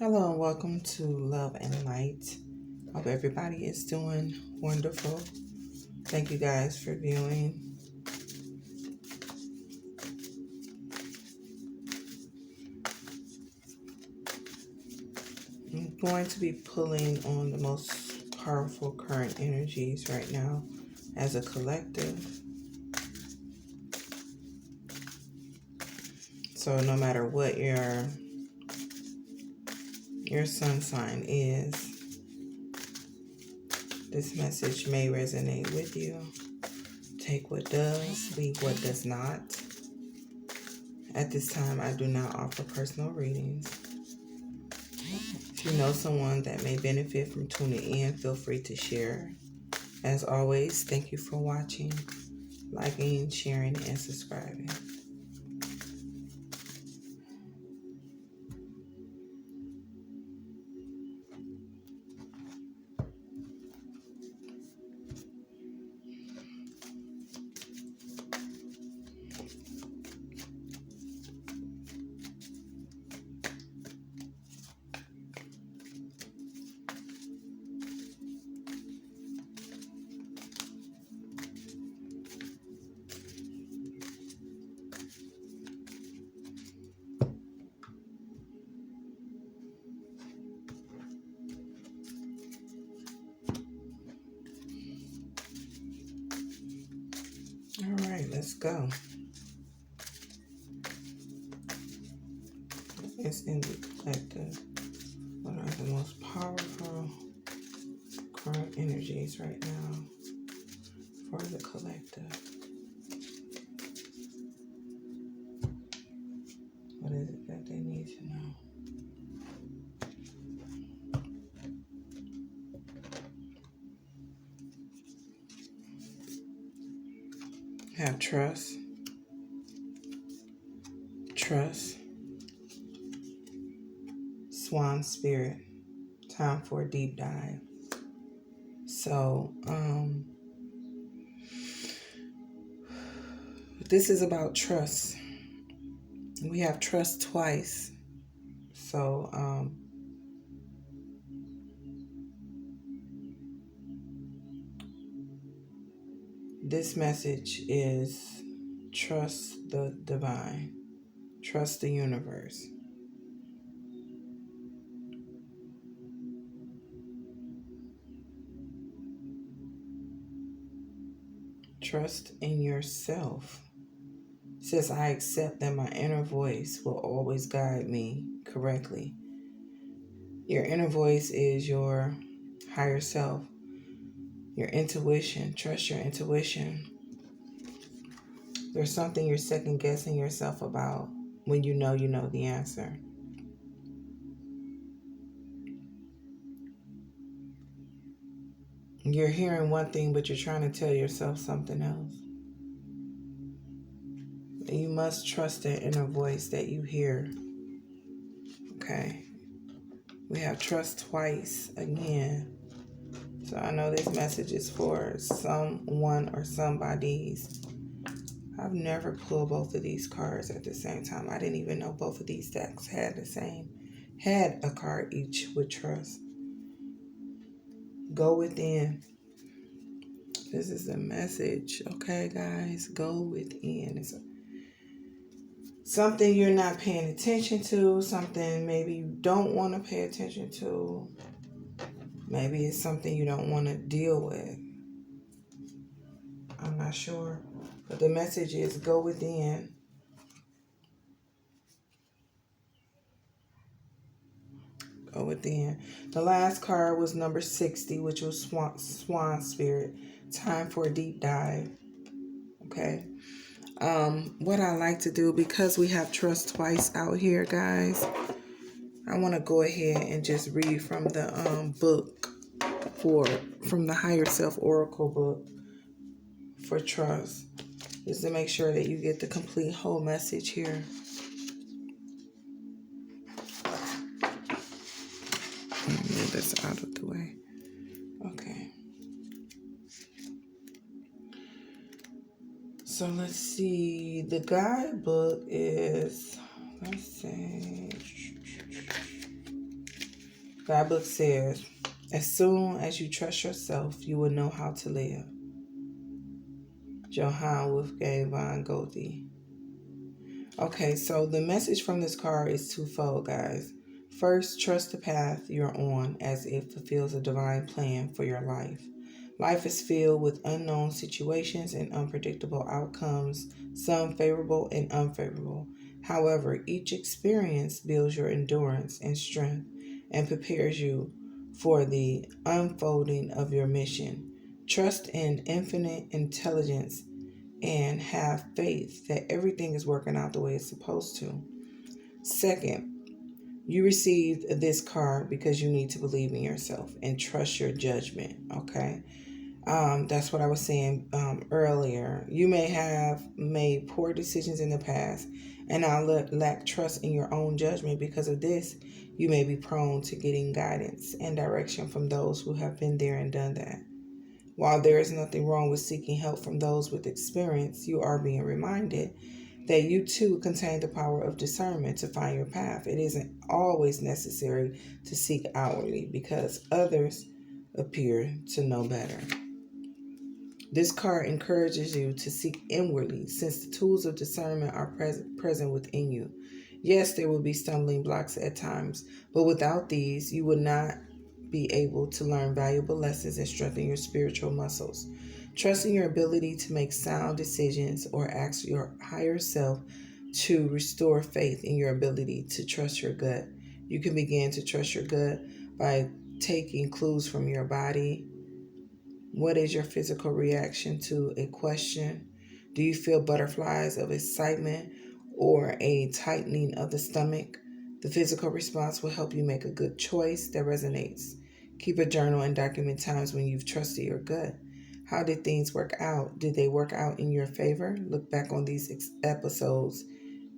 Hello and welcome to Love and Light. Hope everybody is doing wonderful. Thank you guys for viewing. I'm going to be pulling on the most powerful current energies right now as a collective. So no matter what your sun sign is, this message may resonate with you. Take what does, leave what does not. At this time, I do not offer personal readings. If you know someone that may benefit from tuning in, feel free to share. As always, thank you for watching, liking, sharing, and subscribing. All right, let's go. It's in the collective. What are the most powerful current energies right now for the collective? What is it that they need to know? Have trust, swan spirit. Time for a deep dive. So, this is about trust. We have trust twice. So, this message is trust the divine, trust the universe. Trust in yourself. It says, I accept that my inner voice will always guide me correctly. Your inner voice is your higher self, your intuition. Trust your intuition. There's something you're second guessing yourself about when you know the answer. You're hearing one thing, but you're trying to tell yourself something else. You must trust that inner voice that you hear. Okay. We have trust twice again. So I know this message is for someone or somebody's. I've never pulled both of these cards at the same time. I didn't even know both of these decks had a card each with trust. Go within. This is the message. Okay, guys, go within. It's something you're not paying attention to, something maybe you don't want to pay attention to. Maybe it's something you don't want to deal with. I'm not sure. But the message is go within. Go within. The last card was number 60, which was Swan Spirit. Time for a deep dive. Okay. What I like to do, because we have trust twice out here, guys, I want to go ahead and just read from the book from the Higher Self Oracle book for trust, just to make sure that you get the complete whole message here. Move this out of the way. Okay. So let's see. The guidebook is, let's see. God book says, as soon as you trust yourself, you will know how to live. Johann Wolfgang von Goethe. Okay, so the message from this card is twofold, guys. First, trust the path you're on as it fulfills a divine plan for your life. Life is filled with unknown situations and unpredictable outcomes, some favorable and unfavorable. However, each experience builds your endurance and strength and prepares you for the unfolding of your mission. Trust in infinite intelligence and have faith that everything is working out the way it's supposed to. Second, you received this card because you need to believe in yourself and trust your judgment, okay? That's what I was saying earlier. You may have made poor decisions in the past and now lack trust in your own judgment. Because of this, you may be prone to getting guidance and direction from those who have been there and done that. While there is nothing wrong with seeking help from those with experience, you are being reminded that you too contain the power of discernment to find your path. It isn't always necessary to seek outwardly because others appear to know better. This card encourages you to seek inwardly since the tools of discernment are present within you. Yes, there will be stumbling blocks at times, but without these, you would not be able to learn valuable lessons and strengthen your spiritual muscles. Trust in your ability to make sound decisions or ask your higher self to restore faith in your ability to trust your gut. You can begin to trust your gut by taking clues from your body. What is your physical reaction to a question? Do you feel butterflies of excitement or a tightening of the stomach? The physical response will help you make a good choice that resonates. Keep a journal and document times when you've trusted your gut. How did things work out? Did they work out in your favor? Look back on these episodes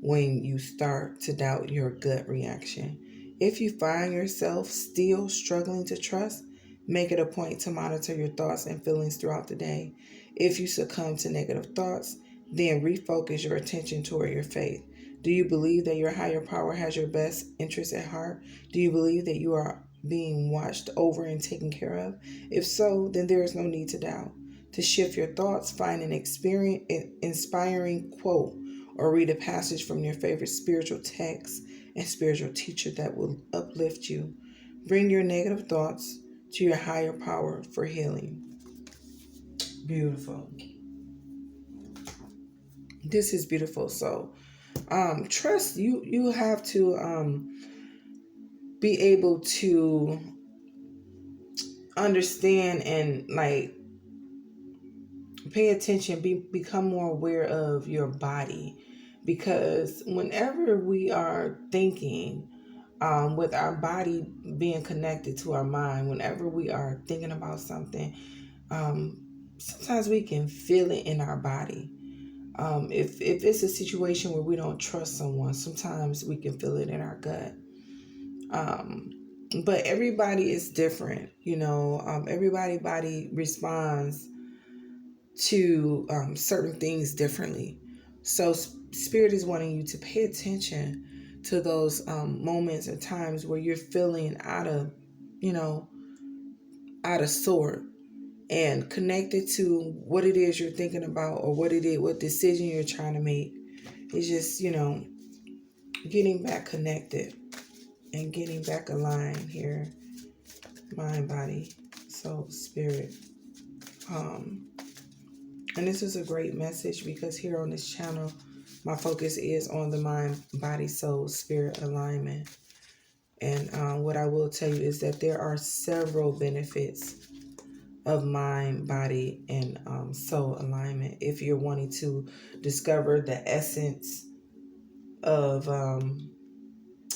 when you start to doubt your gut reaction. If you find yourself still struggling to trust, make it a point to monitor your thoughts and feelings throughout the day. If you succumb to negative thoughts, then refocus your attention toward your faith. Do you believe that your higher power has your best interests at heart? Do you believe that you are being watched over and taken care of? If so, then there is no need to doubt. To shift your thoughts, find an inspiring quote or read a passage from your favorite spiritual text and spiritual teacher that will uplift you. Bring your negative thoughts to your higher power for healing. Beautiful. This is beautiful. So, trust you have to be able to understand and pay attention, become more aware of your body, because whenever we are thinking, with our body being connected to our mind, whenever we are thinking about something, sometimes we can feel it in our body. If it's a situation where we don't trust someone, sometimes we can feel it in our gut. But everybody is different, everybody body responds to certain things differently. So Spirit is wanting you to pay attention to those moments or times where you're feeling out of sort, and connect it to what it is you're thinking about or what decision you're trying to make. It's just, getting back connected and getting back aligned here. Mind, body, soul, spirit. And this is a great message because here on this channel, my focus is on the mind, body, soul, spirit alignment. And what I will tell you is that there are several benefits of mind, body, and soul alignment. If you're wanting to discover the essence of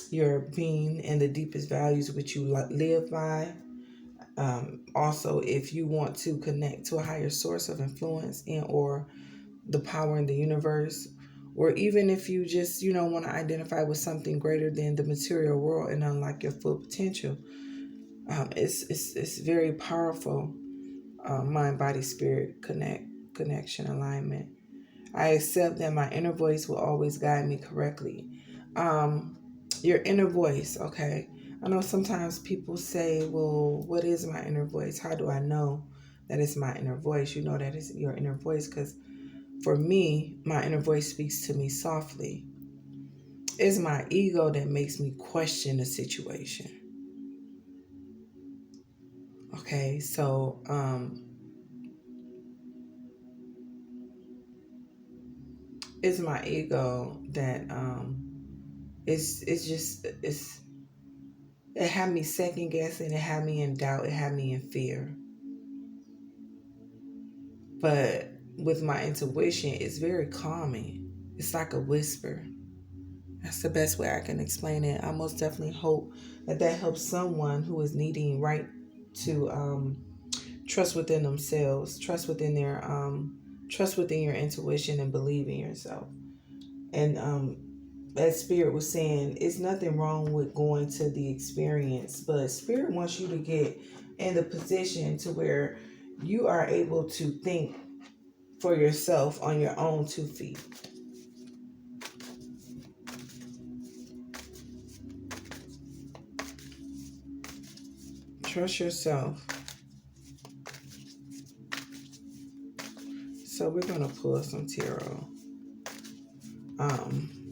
your being and the deepest values which you live by. Also, if you want to connect to a higher source of influence and or the power in the universe, or even if you just, want to identify with something greater than the material world and unlock your full potential, it's very powerful. Mind, body, spirit, connection, alignment. I accept that my inner voice will always guide me correctly. Your inner voice, okay? I know sometimes people say, well, what is my inner voice? How do I know that it's my inner voice? You know that it's your inner voice because for me, my inner voice speaks to me softly. It's my ego that makes me question the situation. Okay, so it's my ego that it had me second guessing, it had me in doubt, it had me in fear. But with my intuition, it's very calming. It's like a whisper. That's the best way I can explain it. I most definitely hope that helps someone who is needing right to trust within themselves, trust within your intuition and believe in yourself. And as Spirit was saying, it's nothing wrong with going to the experience, but Spirit wants you to get in the position to where you are able to think for yourself on your own 2 feet. Trust yourself. So we're gonna pull some tarot.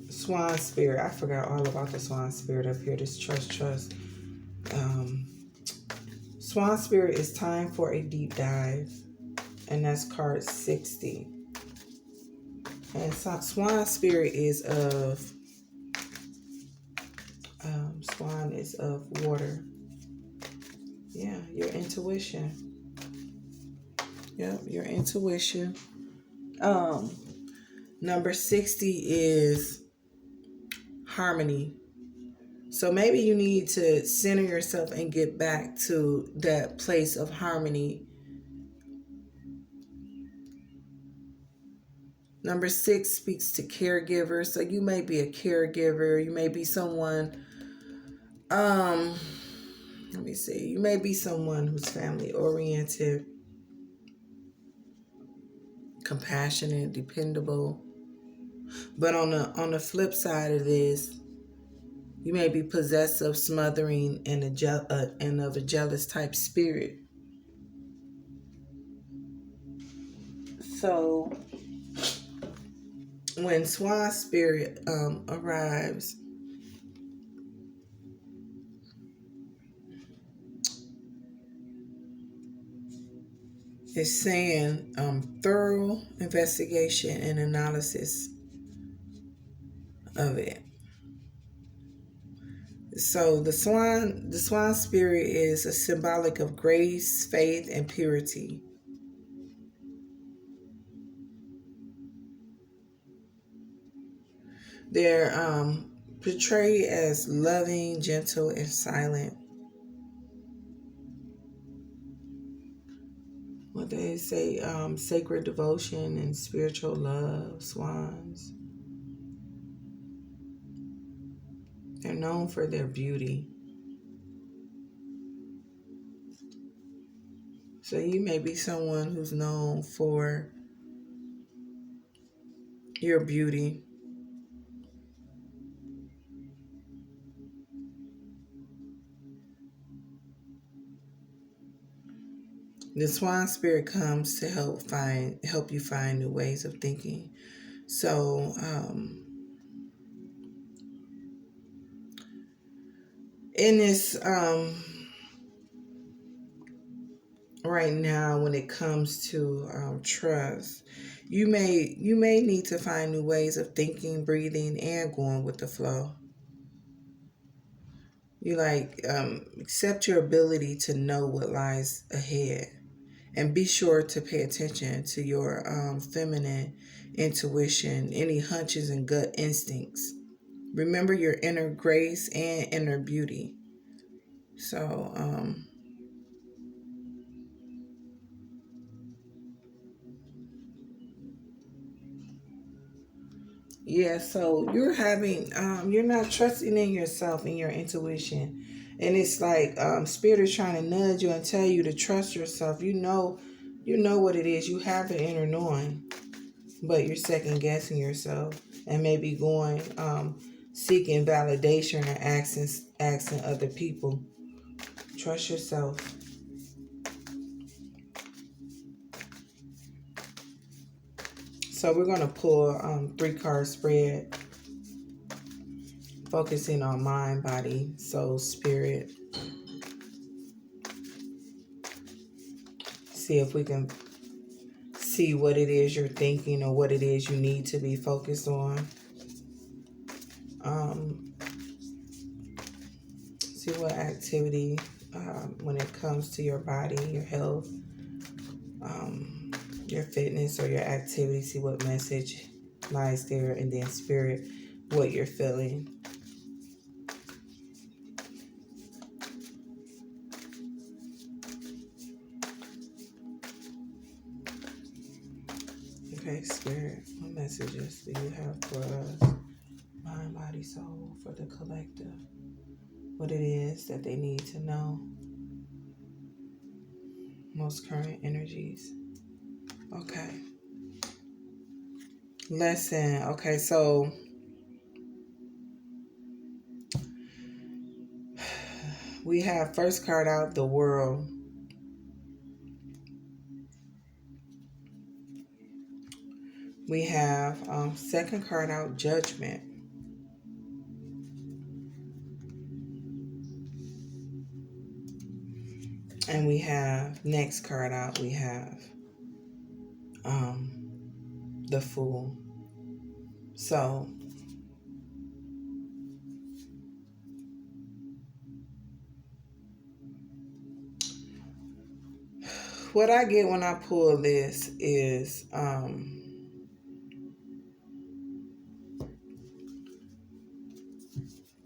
Swan Spirit. I forgot all about the Swan Spirit up here. This trust. Swan Spirit is time for a deep dive, and that's card 60. And Swan Spirit is of Swan is of water. Yeah, your intuition. Yep, your intuition. Number 60 is harmony. So maybe you need to center yourself and get back to that place of harmony. Number 6 speaks to caregivers. So you may be a caregiver. You may be someone, let me see. You may be someone who's family oriented, compassionate, dependable. But on the flip side of this, you may be possessive, smothering, and of a jealous type spirit. So when Swan Spirit arrives, it's saying thorough investigation and analysis of it. So the swan spirit is a symbolic of grace, faith, and purity. They're portrayed as loving, gentle, and silent. What they say, sacred devotion and spiritual love, swans. They're known for their beauty. So you may be someone who's known for your beauty. The swan spirit comes to help you find new ways of thinking. So in this right now, when it comes to trust, you may need to find new ways of thinking, breathing, and going with the flow. You accept your ability to know what lies ahead. And be sure to pay attention to your feminine intuition, any hunches and gut instincts. Remember your inner grace and inner beauty. So, yeah, so you're not trusting in yourself and your intuition. And it's like Spirit is trying to nudge you and tell you to trust yourself. You know what it is. You have an inner knowing, but you're second guessing yourself and maybe going seeking validation or asking other people. Trust yourself. So we're going to pull 3-card spread, focusing on mind, body, soul, spirit. See if we can see what it is you're thinking or what it is you need to be focused on. See what activity, when it comes to your body, your health, your fitness or your activity, see what message lies there, and then spirit, what you're feeling. Okay, spirit, what messages do you have for us? Mind, body, soul, for the collective. What it is that they need to know. Most current energies. Okay. Lesson. Okay, so we have first card out, the world. We have second card out, judgment. And we have next card out, we have the Fool. So what I get when I pull this is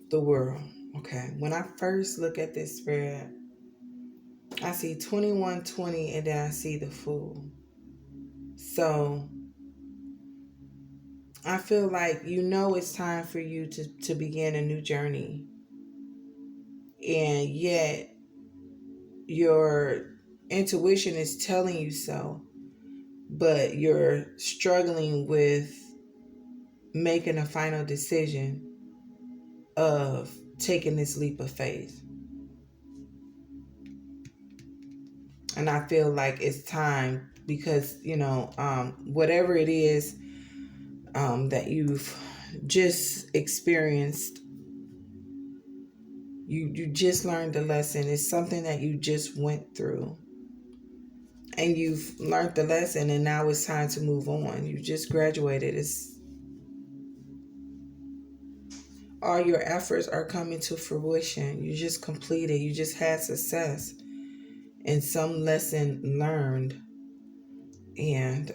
the world. Okay. When I first look at this spread, I see 2120 and then I see the Fool. So I feel like it's time for you to begin a new journey. And yet your intuition is telling you so, but you're struggling with making a final decision of taking this leap of faith. And I feel like it's time because, whatever it is that you've just experienced, you just learned the lesson. It's something that you just went through. And you've learned the lesson, and now it's time to move on. You just graduated. All your efforts are coming to fruition. You just completed. You just had success and some lesson learned. And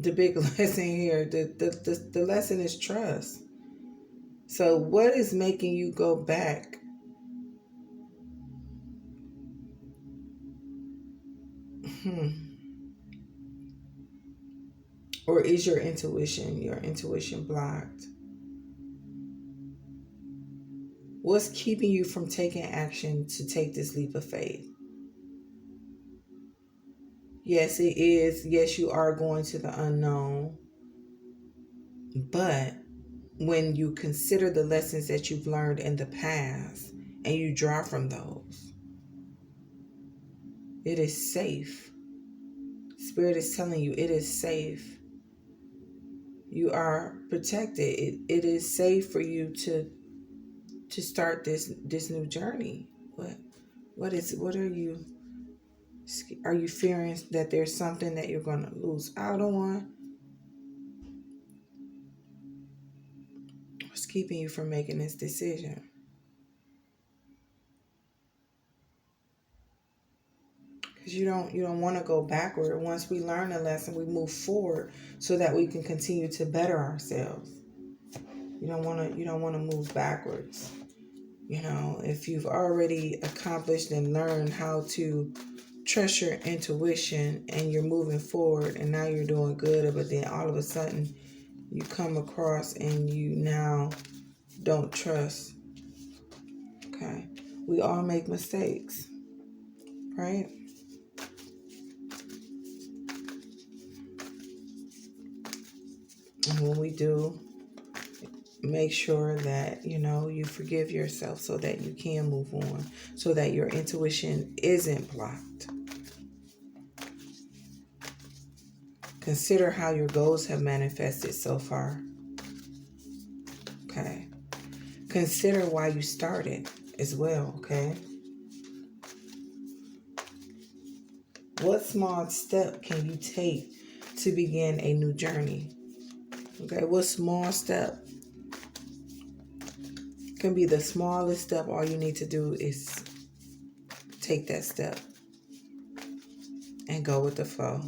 the big lesson here, the lesson is trust. So what is making you go back? Or is your intuition blocked? What's keeping you from taking action to take this leap of faith? Yes, it is. Yes, you are going to the unknown. But when you consider the lessons that you've learned in the past and you draw from those, it is safe. Spirit is telling you it is safe. You are protected. It is safe for you to start this new journey. What are you fearing that there's something that you're going to lose out on? What's keeping you from making this decision? Because you don't want to go backward. Once we learn a lesson, we move forward so that we can continue to better ourselves. You don't want to move backwards. If you've already accomplished and learned how to trust your intuition and you're moving forward and now you're doing good, but then all of a sudden you come across and you now don't trust. Okay. We all make mistakes, right? And when we do, make sure that, you forgive yourself so that you can move on, so that your intuition isn't blocked. Consider how your goals have manifested so far. Okay. Consider why you started as well, okay? What small step can you take to begin a new journey? Okay, what small step? Can be the smallest step. All you need to do is take that step and go with the flow.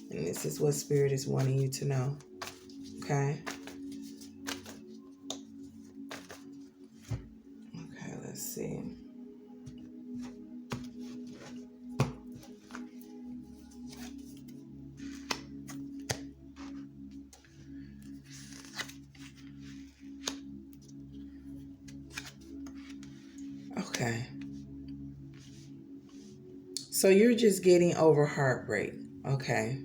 And this is what Spirit is wanting you to know. Okay? Okay, let's see. Okay. So you're just getting over heartbreak. Okay.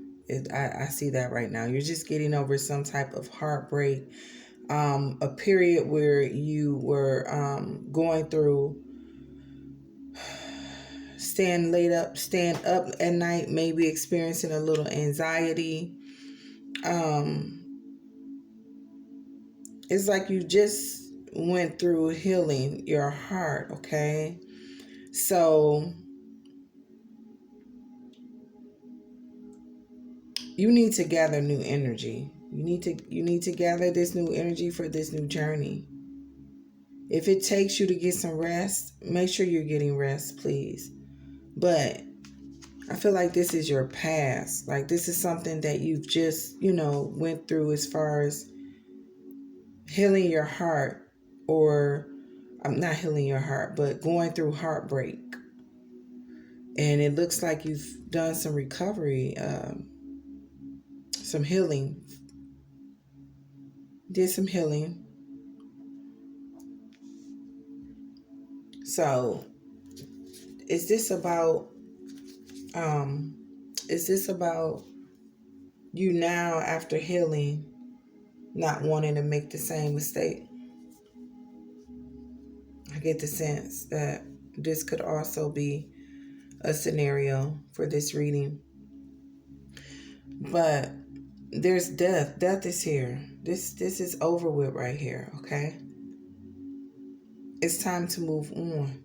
I see that right now. You're just getting over some type of heartbreak. A period where you were going through staying up at night, maybe experiencing a little anxiety. It's like you just went through healing your heart, okay? So you need to gather new energy. You need to gather this new energy for this new journey. If it takes you to get some rest, make sure you're getting rest, please. But I feel like this is your past. Like this is something that you've just, went through as far as healing your heart, or I'm not healing your heart, but going through heartbreak. And it looks like you've done some recovery, some healing. Did some healing. So is this about you now after healing not wanting to make the same mistake? I get the sense that this could also be a scenario for this reading. But there's death. Death is here. This is over with right here, okay? It's time to move on.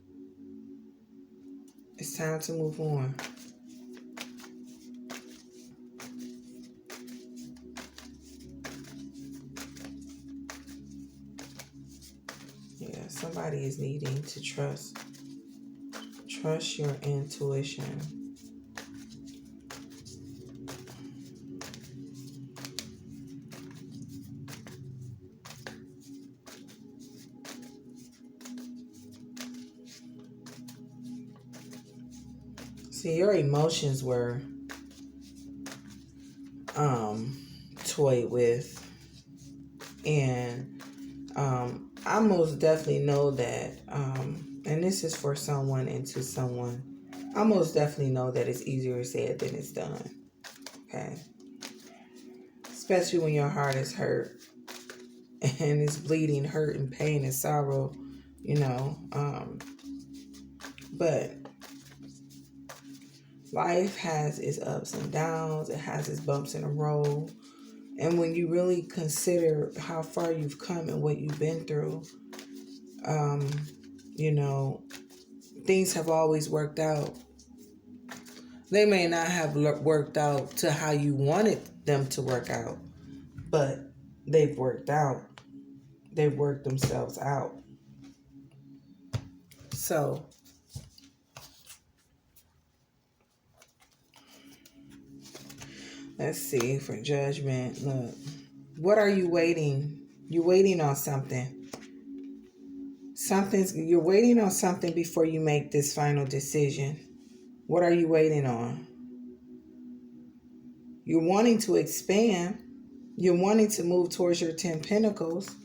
It's time to move on. Yeah, somebody is needing to trust your intuition. See, your emotions were toyed with, and I most definitely know that, and this is for someone and to someone, I most definitely know that it's easier said than it's done, okay? Especially when your heart is hurt and it's bleeding, hurt and pain and sorrow, but life has its ups and downs. It has its bumps in the road. And when you really consider how far you've come and what you've been through, things have always worked out. They may not have worked out to how you wanted them to work out, but they've worked out. They've worked themselves out. So, let's see for judgment. Look, what are you waiting? You're waiting on something. You're waiting on something before you make this final decision. What are you waiting on? You're wanting to expand. You're wanting to move towards your 10 Pentacles.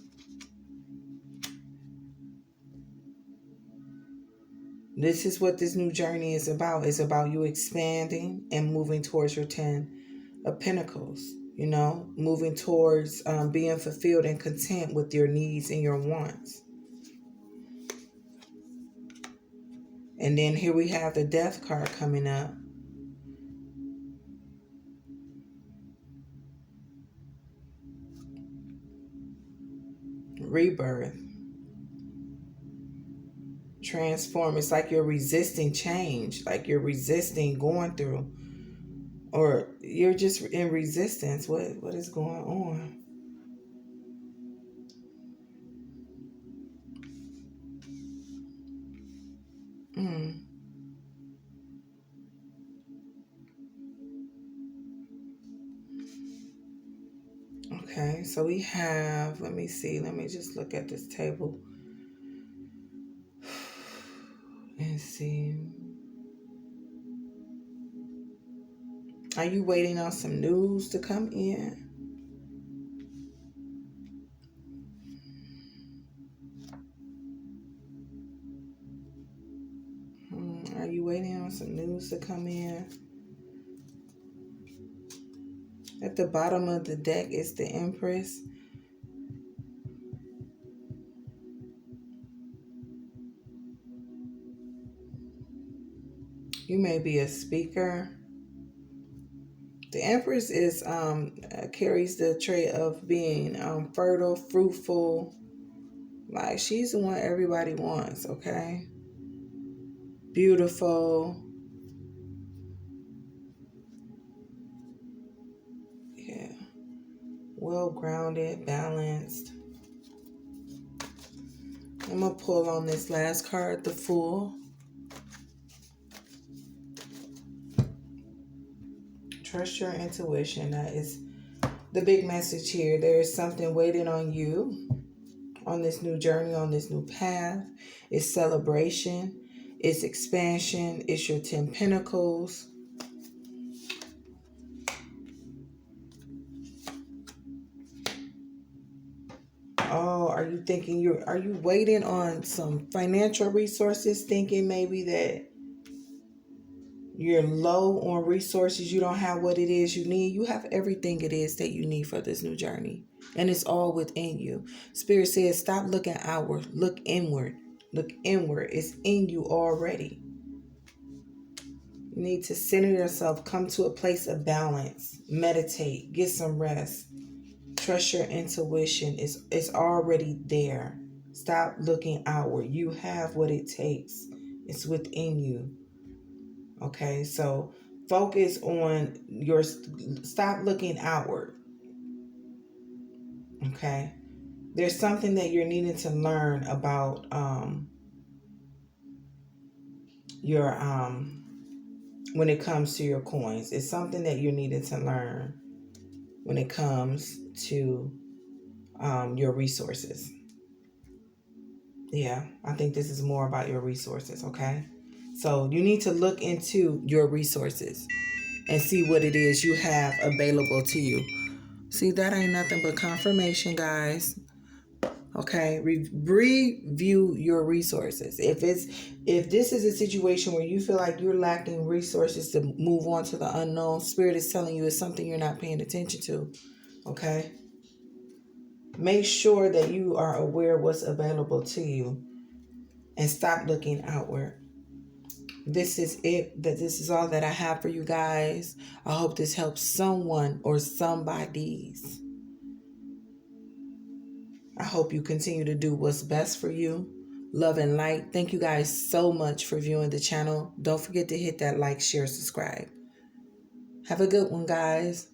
This is what this new journey is about. It's about you expanding and moving towards your 10 of Pentacles. moving towards being fulfilled and content with your needs and your wants. And then here we have the Death card coming up. Rebirth. Transform. It's like you're resisting change, like you're resisting going through, or you're just in resistance. What is going on? Okay, so we have, let me just look at this table and see. Are you waiting on some news to come in? Are you waiting on some news to come in? At the bottom of the deck is the Empress. You may be a speaker. The Empress is carries the trait of being fertile, fruitful. Like, she's the one everybody wants, okay? Beautiful. Yeah. Well-grounded, balanced. I'm going to pull on this last card, the Fool. Trust your intuition. That is the big message here. There is something waiting on you on this new journey, on this new path. It's celebration. It's expansion. It's your 10 Pentacles. Oh, are you waiting on some financial resources, thinking maybe that you're low on resources, you don't have what it is you need? You have everything it is that you need for this new journey. And it's all within you. Spirit says, stop looking outward. Look inward. Look inward. It's in you already. You need to center yourself. Come to a place of balance. Meditate. Get some rest. Trust your intuition. It's already there. Stop looking outward. You have what it takes. It's within you. Okay, so focus on stop looking outward. Okay, there's something that you're needing to learn about your when it comes to your coins. It's something that you're needing to learn when it comes to your resources. Yeah, I think this is more about your resources, okay? So you need to look into your resources and see what it is you have available to you. See, that ain't nothing but confirmation, guys. Okay, review your resources. If this is a situation where you feel like you're lacking resources to move on to the unknown, Spirit is telling you it's something you're not paying attention to. Okay, make sure that you are aware of what's available to you and stop looking outward. This is it. This is all that I have for you guys. I hope this helps someone or somebody's. I hope you continue to do what's best for you. Love and light. Thank you guys so much for viewing the channel. Don't forget to hit that like, share, subscribe. Have a good one, guys.